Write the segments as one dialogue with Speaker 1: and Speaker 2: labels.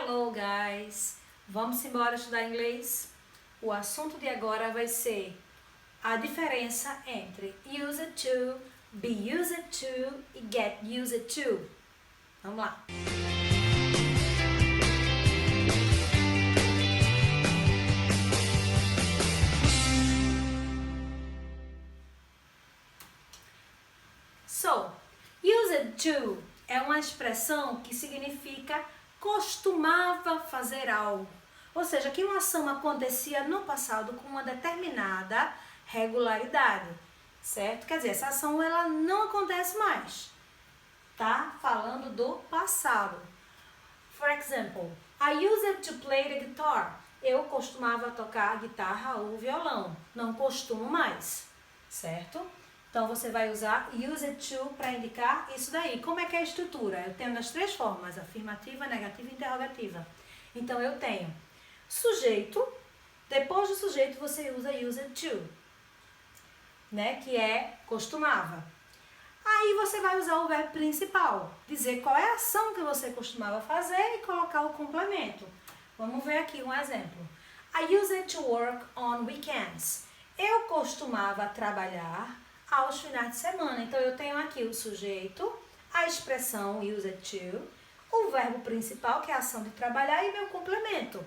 Speaker 1: Hello, guys! Vamos embora estudar inglês? O assunto de agora vai ser a diferença entre used to, be used to e get used to. Vamos lá! So, used to é uma expressão que significa costumava fazer algo. Ou seja, que uma ação acontecia no passado com uma determinada regularidade, certo? Quer dizer, essa ação ela não acontece mais. Tá falando do passado. For example, I used to play the guitar. Eu costumava tocar guitarra ou violão. Não costumo mais, certo? Então, você vai usar used to para indicar isso daí. Como é que é a estrutura? Eu tenho das três formas, afirmativa, negativa e interrogativa. Então, eu tenho sujeito, depois do sujeito você usa used to, né? Que é costumava. Aí, você vai usar o verbo principal, dizer qual é a ação que você costumava fazer e colocar o complemento. Vamos ver aqui um exemplo. I used to work on weekends. Eu costumava trabalhar aos finais de semana. Então, eu tenho aqui o sujeito, a expressão used to, o verbo principal, que é a ação de trabalhar, e meu complemento,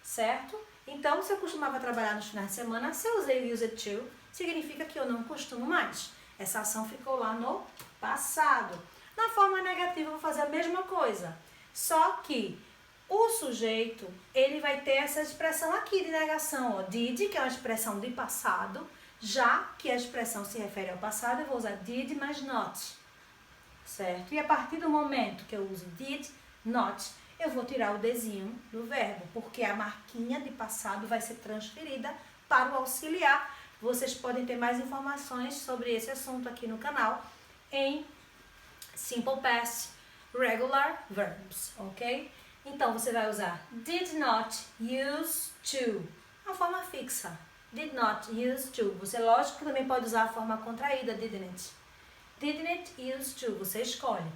Speaker 1: certo? Então, se eu costumava trabalhar nos finais de semana, se eu usei used to, significa que eu não costumo mais. Essa ação ficou lá no passado. Na forma negativa, eu vou fazer a mesma coisa, só que o sujeito, ele vai ter essa expressão aqui de negação, ó, did, que é uma expressão de passado. Já que a expressão se refere ao passado, eu vou usar did mais not, certo? E a partir do momento que eu uso did, not, eu vou tirar o desinho do verbo, porque a marquinha de passado vai ser transferida para o auxiliar. Vocês podem ter mais informações sobre esse assunto aqui no canal em Simple Past, Regular Verbs, ok? Então, você vai usar did not use to, a forma fixa. Did not use to. Você, lógico, também pode usar a forma contraída, didn't. Didn't use to. Você escolhe.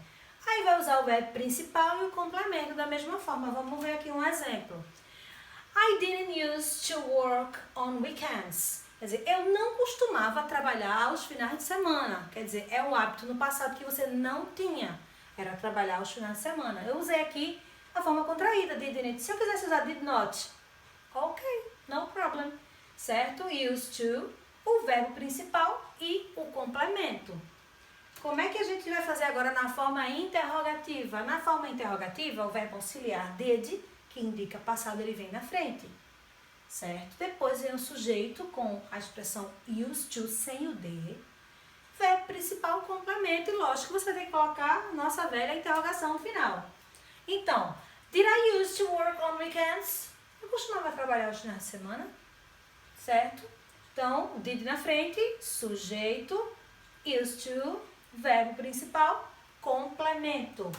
Speaker 1: Aí vai usar o verbo principal e o complemento da mesma forma. Vamos ver aqui um exemplo. I didn't use to work on weekends. Quer dizer, eu não costumava trabalhar aos finais de semana. Quer dizer, é um hábito no passado que você não tinha. Era trabalhar aos finais de semana. Eu usei aqui a forma contraída, didn't. Se eu quisesse usar did not, ok, no problem. Certo? Used to, o verbo principal e o complemento. Como é que a gente vai fazer agora na forma interrogativa? Na forma interrogativa, o verbo auxiliar did, que indica passado, ele vem na frente. Certo? Depois vem o sujeito com a expressão used to sem o D. Verbo principal, complemento. E lógico que você tem que colocar a nossa velha interrogação no final. Então, did I used to work on weekends? Eu costumava trabalhar aos finais de semana. Certo? Então, did na frente, sujeito, used to, verbo principal, complemento.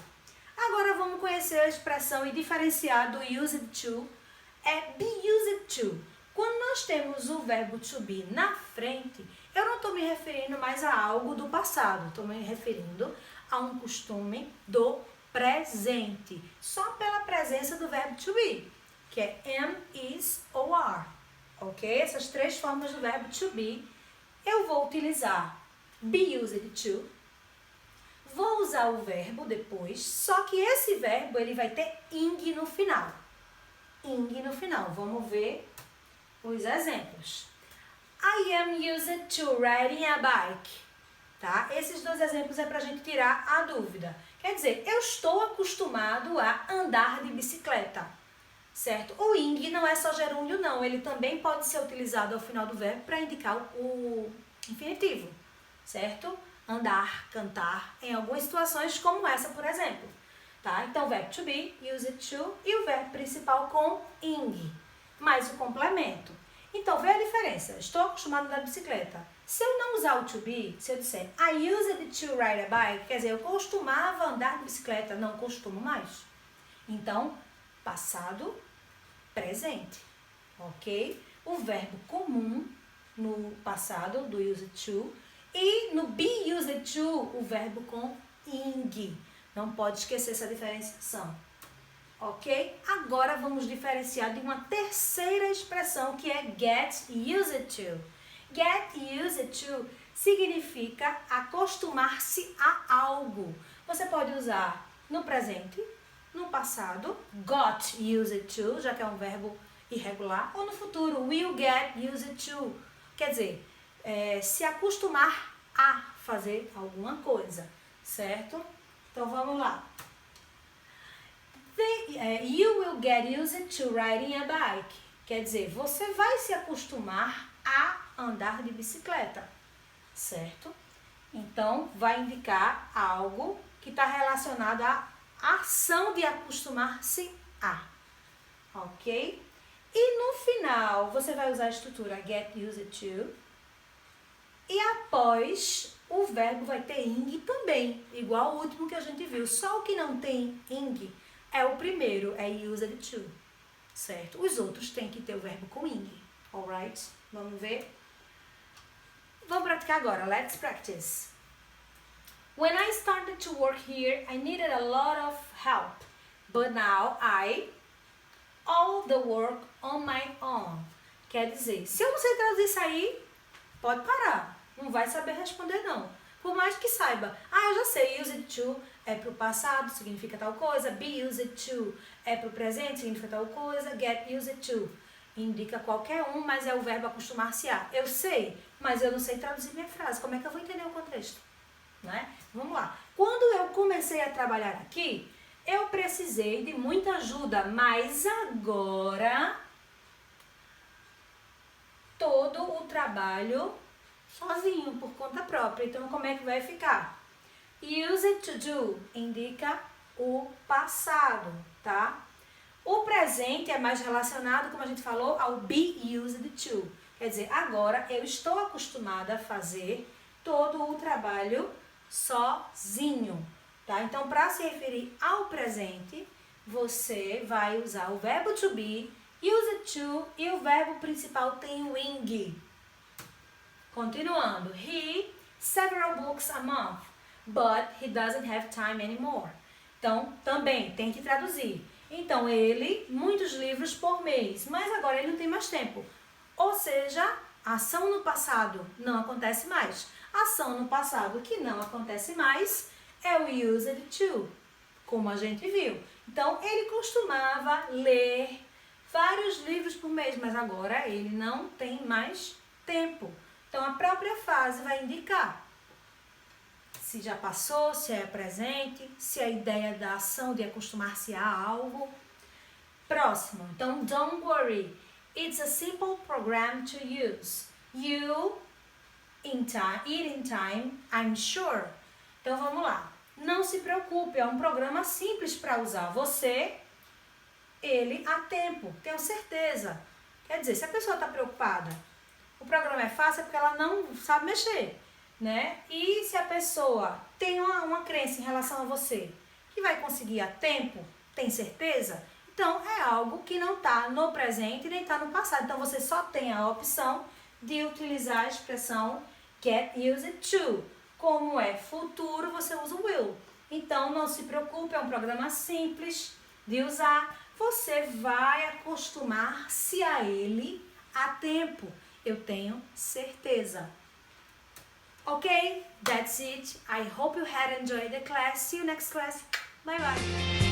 Speaker 1: Agora vamos conhecer a expressão e diferenciar do used to, é be used to. Quando nós temos o verbo to be na frente, eu não estou me referindo mais a algo do passado, estou me referindo a um costume do presente, só pela presença do verbo to be, que é am, is ou are. Ok? Essas três formas do verbo to be, eu vou utilizar be used to, vou usar o verbo depois, só que esse verbo ele vai ter ing no final. Ing no final. Vamos ver os exemplos. I am used to riding a bike. Tá? Esses dois exemplos é para a gente tirar a dúvida. Quer dizer, eu estou acostumado a andar de bicicleta. Certo? O ing não é só gerúndio, não. Ele também pode ser utilizado ao final do verbo para indicar o infinitivo. Certo? Andar, cantar, em algumas situações como essa, por exemplo. Tá? Então, o verbo to be, used to, e o verbo principal com ing, mais o complemento. Então, vê a diferença. Estou acostumado a andar de bicicleta. Se eu não usar o to be, se eu disser I used to ride a bike, quer dizer, eu costumava andar de bicicleta, não costumo mais. Então, passado, presente, ok? O verbo comum no passado, do used to, e no be used to, o verbo com ing. Não pode esquecer essa diferenciação. Ok? Agora vamos diferenciar de uma terceira expressão que é get used to. Get used to significa acostumar-se a algo. Você pode usar no presente, no passado, got used to, já que é um verbo irregular, ou no futuro, will get used to. Quer dizer, se acostumar a fazer alguma coisa, certo? Então vamos lá. You will get used to riding a bike. Quer dizer, você vai se acostumar a andar de bicicleta, certo? Então, vai indicar algo que está relacionado à ação de acostumar-se a, ok? E no final, você vai usar a estrutura get used to e após o verbo vai ter ing também, igual ao último que a gente viu. Só o que não tem ing é o primeiro, é used to, certo? Os outros têm que ter o verbo com ing, alright? Vamos ver? Vamos praticar agora, let's practice. When I started to work here, I needed a lot of help, but now all the work on my own. Quer dizer, se eu não sei traduzir isso aí, pode parar, não vai saber responder não. Por mais que saiba, eu já sei, used to é pro passado, significa tal coisa, be used to é pro presente, significa tal coisa, get used to indica qualquer um, mas é o verbo acostumar-se a. Eu sei, mas eu não sei traduzir minha frase, como é que eu vou entender o contexto? Né? Vamos lá. Quando eu comecei a trabalhar aqui, eu precisei de muita ajuda, mas agora todo o trabalho sozinho, por conta própria. Então, como é que vai ficar? Used to do indica o passado, tá? O presente é mais relacionado, como a gente falou, ao be used to. Quer dizer, agora eu estou acostumada a fazer todo o trabalho sozinho, tá? Então, para se referir ao presente, você vai usar o verbo to be, used to, e o verbo principal tem o ing. Continuando. He several books a month, but he doesn't have time anymore. Então, também tem que traduzir. Então, ele, muitos livros por mês, mas agora ele não tem mais tempo. Ou seja, a ação no passado não acontece mais. A ação no passado que não acontece mais é o used to, como a gente viu. Então, ele costumava ler vários livros por mês, mas agora ele não tem mais tempo. Então, a própria frase vai indicar se já passou, se é presente, se a ideia da ação de acostumar-se a algo. Próximo. Então, don't worry. It's a simple program to use. You eat in time, I'm sure. Então, vamos lá. Não se preocupe, é um programa simples para usar. Você, ele, a tempo, tenho certeza. Quer dizer, se a pessoa está preocupada, o programa é fácil é porque ela não sabe mexer, né? E se a pessoa tem uma crença em relação a você, que vai conseguir a tempo, tem certeza? Então, é algo que não está no presente nem está no passado. Então, você só tem a opção de utilizar a expressão get used to. Como é futuro, você usa o will. Então, não se preocupe, é um programa simples de usar. Você vai acostumar-se a ele a tempo. Eu tenho certeza. Okay, that's it. I hope you had enjoyed the class. See you next class. Bye bye.